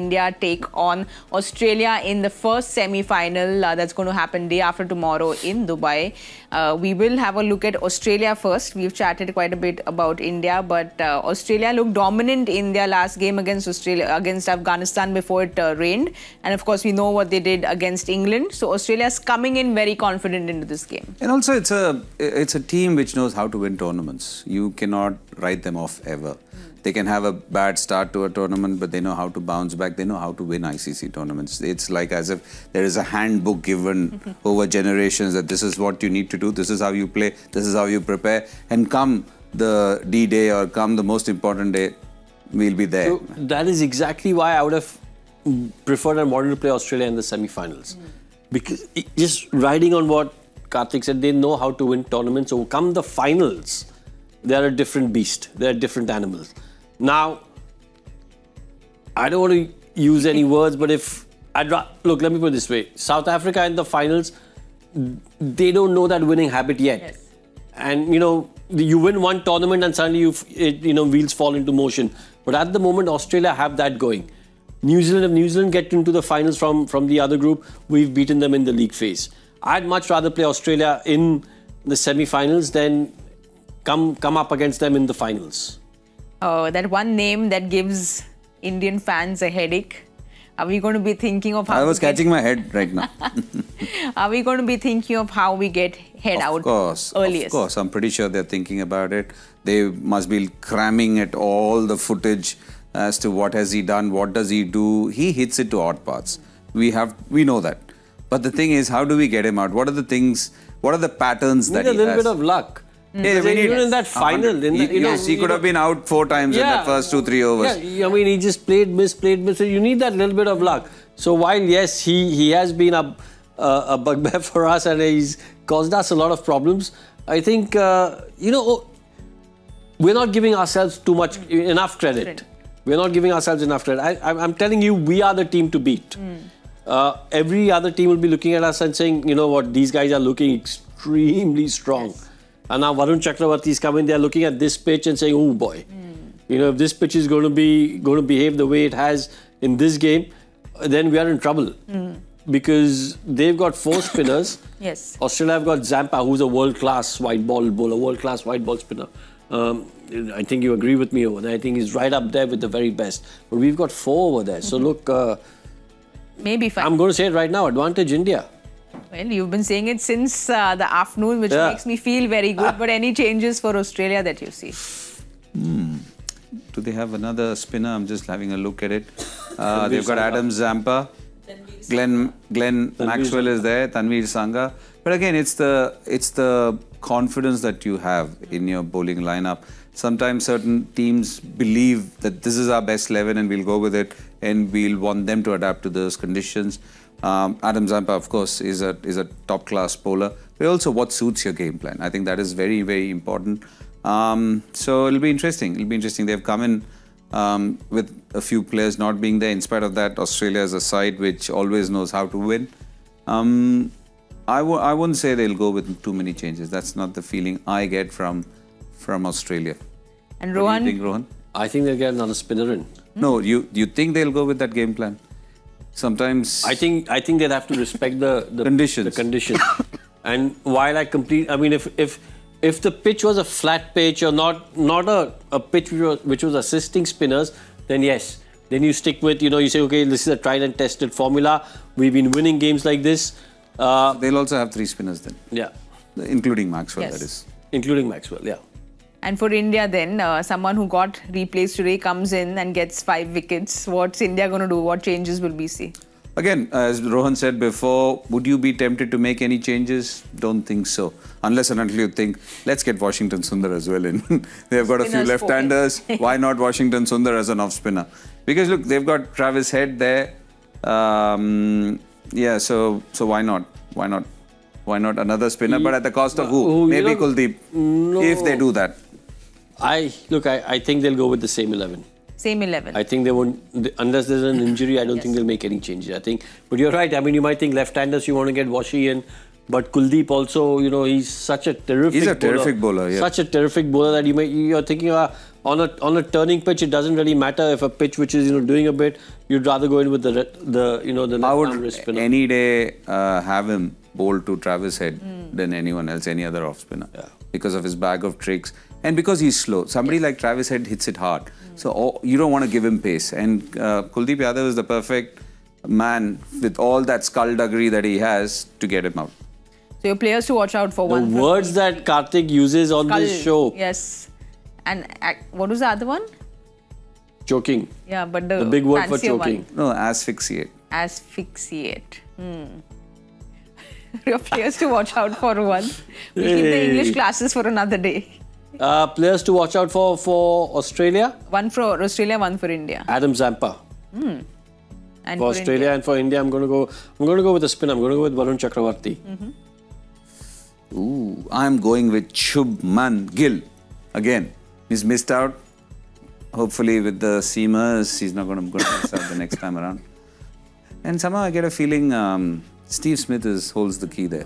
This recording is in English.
India take on Australia in the first semi-final that's going to happen day after tomorrow in Dubai. We will have a look at Australia first. We've chatted quite a bit about India, but Australia looked dominant in their last game against Afghanistan before it rained. And of course, we know what they did against England. So Australia's coming in very confident into this game. And also, it's a team which knows how to win tournaments. You cannot write them off ever. They can have a bad start to a tournament, but they know how to bounce back. They know how to win ICC tournaments. It's like as if there is a handbook given over generations that this is what you need to do, this is how you play, this is how you prepare. And come the D-Day or come the most important day, we'll be there. So that is exactly why I would have preferred and wanted to play Australia in the semi-finals. Because just riding on what Kartik said, they know how to win tournaments. So come the finals, they're a different beast. They're different animals. Now, I don't want to use any words, but if look, let me put it this way: South Africa in the finals, they don't know that winning habit yet. Yes. And you win one tournament and suddenly wheels fall into motion. But at the moment, Australia have that going. New Zealand, if New Zealand get into the finals from the other group, we've beaten them in the league phase. I'd much rather play Australia in the semi-finals than come up against them in the finals. Oh, that one name that gives Indian fans a headache. Are we going to be thinking of how... I was catching my head right now. Are we going to be thinking of how we get head out earliest? Of course. I'm pretty sure they're thinking about it. They must be cramming at all the footage as to what has he done, what does he do. He hits it to odd parts. We know that. But the thing is, how do we get him out? What are the things, what are the patterns that he has? A little bit of luck. Yeah, even in that final, he could have been out 4 times in the first 2-3 overs. Yeah, I mean, he just played, missed. So you need that little bit of luck. So while, yes, he has been a bugbear for us and he's caused us a lot of problems, I think, we're not giving ourselves enough credit. We're not giving ourselves enough credit. I'm telling you, we are the team to beat. Every other team will be looking at us and saying, you know what, these guys are looking extremely strong. Yes. And now Varun Chakravarti is coming, they're looking at this pitch and saying, oh boy, if this pitch is going to behave the way it has in this game, then we are in trouble. Because they've got 4 spinners. Yes. Australia have got Zampa, who's a world-class white ball bowler, world-class white ball spinner. I think you agree with me over there. I think he's right up there with the very best. But we've got 4 over there. So look, maybe 5. I'm going to say it right now, advantage India. Well, you've been saying it since the afternoon, which makes me feel very good. But any changes for Australia that you see? Do they have another spinner? I'm just having a look at it. They've got Adam Zampa. Glenn Maxwell is there. Tanveer Sangha. But again, it's the confidence that you have in your bowling lineup. Sometimes certain teams believe that this is our best 11 and we'll go with it and we'll want them to adapt to those conditions. Adam Zampa, of course, is a top-class bowler. But also what suits your game plan. I think that is very, very important. So it'll be interesting. It'll be interesting. They've come in with a few players not being there. In spite of that, Australia is a side which always knows how to win. I wouldn't say they'll go with too many changes. That's not the feeling I get from Australia. And Rohan? What do you think, Rohan? I think they'll get another spinner in. No, you think they'll go with that game plan? Sometimes... I think they'll have to respect the conditions. The conditions. And while I mean, if the pitch was a flat pitch or not a pitch which was assisting spinners, then yes. Then you stick with, you say, okay, this is a tried and tested formula. We've been winning games like this. They'll also have 3 spinners then. Yeah. Including Maxwell, that is. Including Maxwell, yeah. And for India then, someone who got replaced today comes in and gets 5 wickets. What's India going to do? What changes will we see? Again, as Rohan said before, would you be tempted to make any changes? Don't think so. Unless and until you think, let's get Washington Sundar as well in. They've got a few left-handers. Why not Washington Sundar as an off-spinner? Because look, they've got Travis Head there. Yeah, so why not? Why not? Why not another spinner? But at the cost of who? Maybe Kuldeep. No. If they do that. I think they'll go with the same 11. Same 11. I think they won't, unless there's an injury, I don't think they'll make any changes. I think, but you're right. I mean, you might think left-handers, you want to get Washi in, but Kuldeep also, he's such a terrific bowler. He's a terrific bowler, yeah. Such a terrific bowler that you're thinking, on a turning pitch, it doesn't really matter if a pitch which is doing a bit. You'd rather go in with the left-arm wrist spinner. I would any day have him bowl to Travis Head than anyone else, any other off spinner, because of his bag of tricks and because he's slow. Somebody like Travis Head hits it hard, so you don't want to give him pace. And Kuldeep Yadav is the perfect man with all that skullduggery that he has to get him out. So your players to watch out for the words that Kartik uses on this show. Yes. And what was the other one? Choking. Yeah, but the big word for choking. One. No, asphyxiate. Asphyxiate. Your players to watch out for one. We'll keep the English classes for another day. Players to watch out for Australia? One for Australia, one for India. Adam Zampa. And for Australia and for India, I'm going to go with a spin. I'm going to go with Varun Chakravarti. Ooh, I'm going with Shubman Gill. Again, he's missed out. Hopefully with the seamers, he's not going to miss out the next time around. And somehow I get a feeling Steve Smith holds the key there.